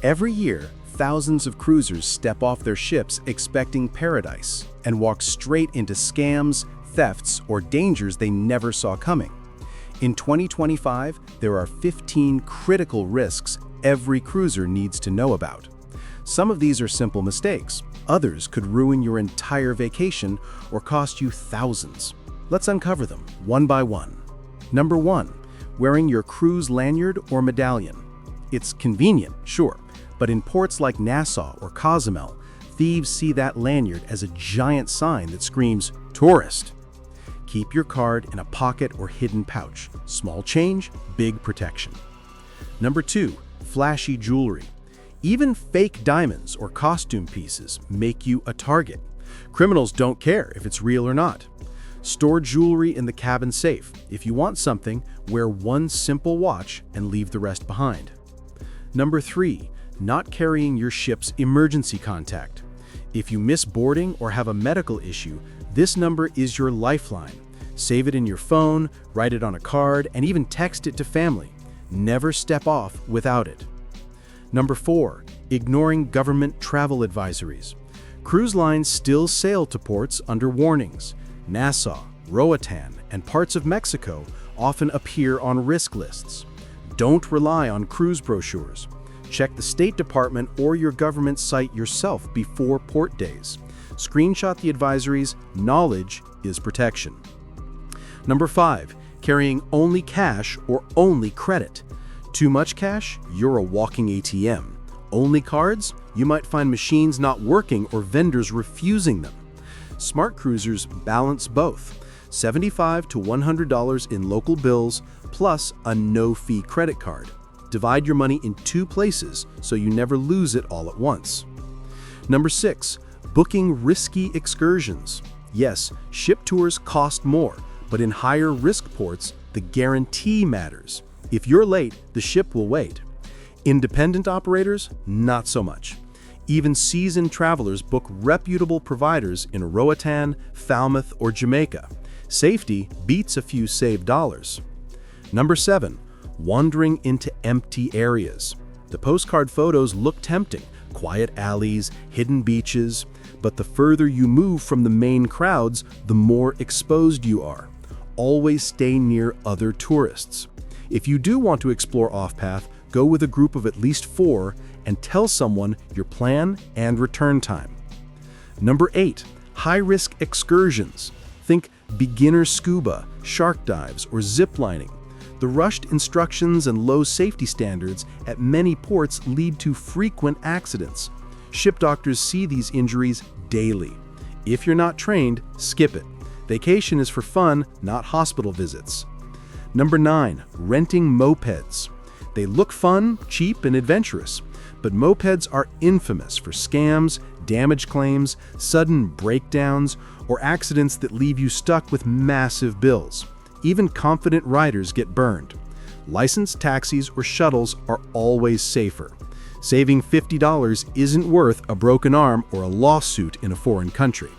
Every year, thousands of cruisers step off their ships expecting paradise and walk straight into scams, thefts, or dangers they never saw coming. In 2025, there are 15 critical risks every cruiser needs to know about. Some of these are simple mistakes. Others could ruin your entire vacation or cost you thousands. Let's uncover them one by one. Number 1, wearing your cruise lanyard or medallion. It's convenient, sure, but in ports like Nassau or Cozumel, thieves see that lanyard as a giant sign that screams, "Tourist." Keep your card in a pocket or hidden pouch. Small change, big protection. Number 2, flashy jewelry. Even fake diamonds or costume pieces make you a target. Criminals don't care if it's real or not. Store jewelry in the cabin safe. If you want something, wear one simple watch and leave the rest behind. Number 3, not carrying your ship's emergency contact. If you miss boarding or have a medical issue, this number is your lifeline. Save it in your phone, write it on a card, and even text it to family. Never step off without it. Number 4, ignoring government travel advisories. Cruise lines still sail to ports under warnings. Nassau, Roatán, and parts of Mexico often appear on risk lists. Don't rely on cruise brochures. Check the State Department or your government site yourself before port days. Screenshot the advisories. Knowledge is protection. Number 5, carrying only cash or only credit. Too much cash? You're a walking ATM. Only cards? You might find machines not working or vendors refusing them. Smart cruisers balance both. $75 to $100 in local bills plus a no-fee credit card. Divide your money in 2 places so you never lose it all at once. Number 6, booking risky excursions. Yes, ship tours cost more, but in higher risk ports, the guarantee matters. If you're late, the ship will wait. Independent operators, not so much. Even seasoned travelers book reputable providers in Roatán, Falmouth, or Jamaica. Safety beats a few saved dollars. Number 7, wandering into empty areas. The postcard photos look tempting, quiet alleys, hidden beaches, but the further you move from the main crowds, the more exposed you are. Always stay near other tourists. If you do want to explore off-path, go with a group of at least 4 and tell someone your plan and return time. Number 8, high-risk excursions. Think beginner scuba, shark dives, or zip lining. The rushed instructions and low safety standards at many ports lead to frequent accidents. Ship doctors see these injuries daily. If you're not trained, skip it. Vacation is for fun, not hospital visits. Number 9, renting mopeds. They look fun, cheap, and adventurous, but mopeds are infamous for scams, damage claims, sudden breakdowns, or accidents that leave you stuck with massive bills. Even confident riders get burned. Licensed taxis or shuttles are always safer. Saving $50 isn't worth a broken arm or a lawsuit in a foreign country.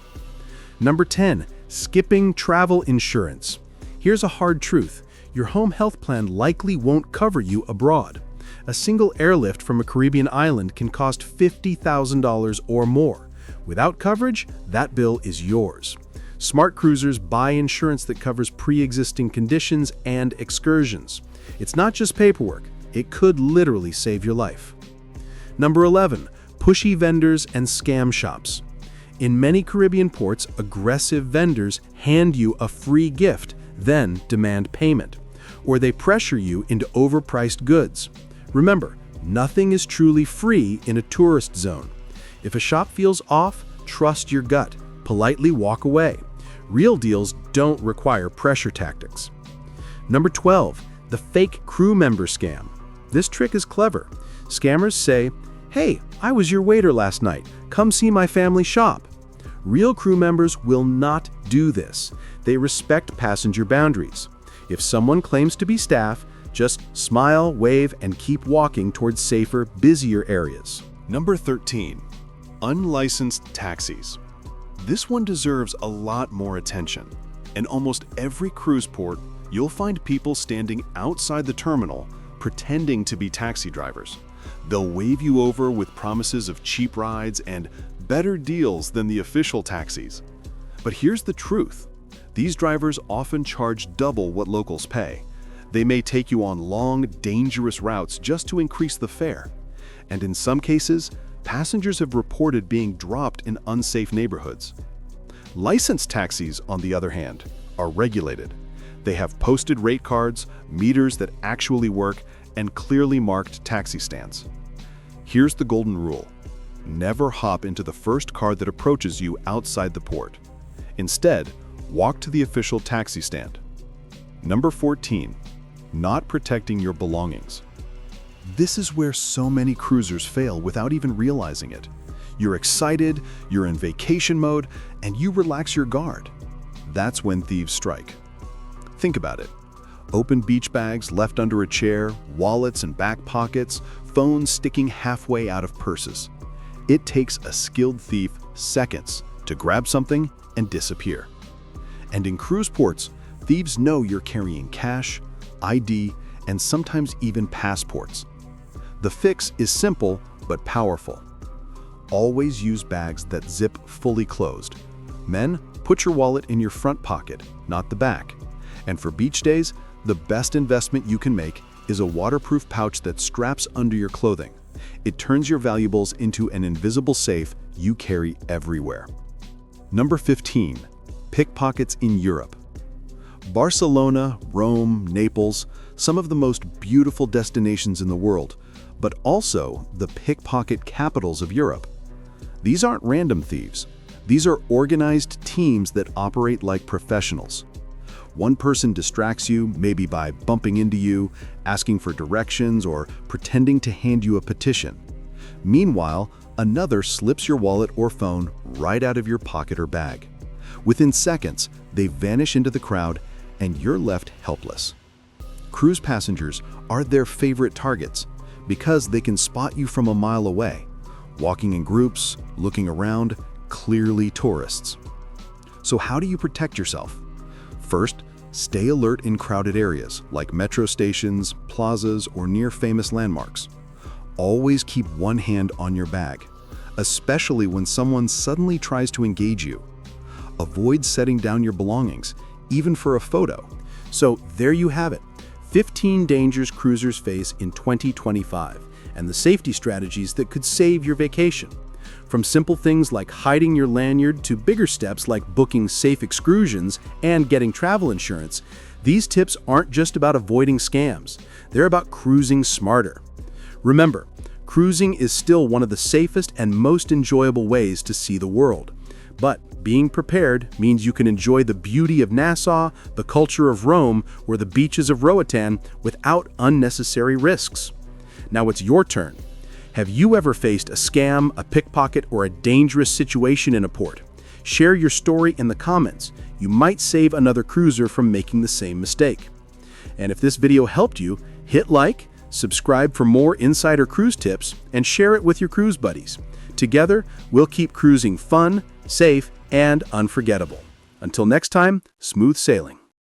Number 10, skipping travel insurance. Here's a hard truth. Your home health plan likely won't cover you abroad. A single airlift from a Caribbean island can cost $50,000 or more. Without coverage, that bill is yours. Smart cruisers buy insurance that covers pre-existing conditions and excursions. It's not just paperwork. It could literally save your life. Number 11, pushy vendors and scam shops. In many Caribbean ports, aggressive vendors hand you a free gift, then demand payment, or they pressure you into overpriced goods. Remember, nothing is truly free in a tourist zone. If a shop feels off, trust your gut. Politely walk away. Real deals don't require pressure tactics. Number 12, the fake crew member scam. This trick is clever. Scammers say, "Hey, I was your waiter last night. Come see my family shop." Real crew members will not do this. They respect passenger boundaries. If someone claims to be staff, just smile, wave, and keep walking towards safer, busier areas. Number 13, unlicensed taxis. This one deserves a lot more attention. In almost every cruise port, you'll find people standing outside the terminal pretending to be taxi drivers. They'll wave you over with promises of cheap rides and better deals than the official taxis. But here's the truth. These drivers often charge double what locals pay. They may take you on long, dangerous routes just to increase the fare. And in some cases, passengers have reported being dropped in unsafe neighborhoods. Licensed taxis, on the other hand, are regulated. They have posted rate cards, meters that actually work, and clearly marked taxi stands. Here's the golden rule. Never hop into the first car that approaches you outside the port. Instead, walk to the official taxi stand. Number 14. Not protecting your belongings. This is where so many cruisers fail without even realizing it. You're excited, you're in vacation mode, and you relax your guard. That's when thieves strike. Think about it. Open beach bags left under a chair, wallets and back pockets, phones sticking halfway out of purses. It takes a skilled thief seconds to grab something and disappear. And in cruise ports, thieves know you're carrying cash, ID, and sometimes even passports. The fix is simple but powerful. Always use bags that zip fully closed. Men, put your wallet in your front pocket, not the back. And for beach days, the best investment you can make is a waterproof pouch that straps under your clothing. It turns your valuables into an invisible safe you carry everywhere. Number 15. Pickpockets in Europe. Barcelona, Rome, Naples, some of the most beautiful destinations in the world, but also the pickpocket capitals of Europe. These aren't random thieves. These are organized teams that operate like professionals. One person distracts you, maybe by bumping into you, asking for directions, or pretending to hand you a petition. Meanwhile, another slips your wallet or phone right out of your pocket or bag. Within seconds, they vanish into the crowd, and you're left helpless. Cruise passengers are their favorite targets because they can spot you from a mile away, walking in groups, looking around, clearly tourists. So how do you protect yourself? First, stay alert in crowded areas like metro stations, plazas, or near famous landmarks. Always keep one hand on your bag, especially when someone suddenly tries to engage you. Avoid setting down your belongings, even for a photo. So there you have it. 15 dangers cruisers face in 2025, and the safety strategies that could save your vacation. From simple things like hiding your lanyard to bigger steps like booking safe excursions and getting travel insurance, these tips aren't just about avoiding scams. They're about cruising smarter. Remember, cruising is still one of the safest and most enjoyable ways to see the world. But being prepared means you can enjoy the beauty of Nassau, the culture of Rome, or the beaches of Roatán without unnecessary risks. Now it's your turn. Have you ever faced a scam, a pickpocket, or a dangerous situation in a port? Share your story in the comments. You might save another cruiser from making the same mistake. And if this video helped you, hit like, subscribe for more insider cruise tips, and share it with your cruise buddies. Together, we'll keep cruising fun, safe, and unforgettable. Until next time, smooth sailing.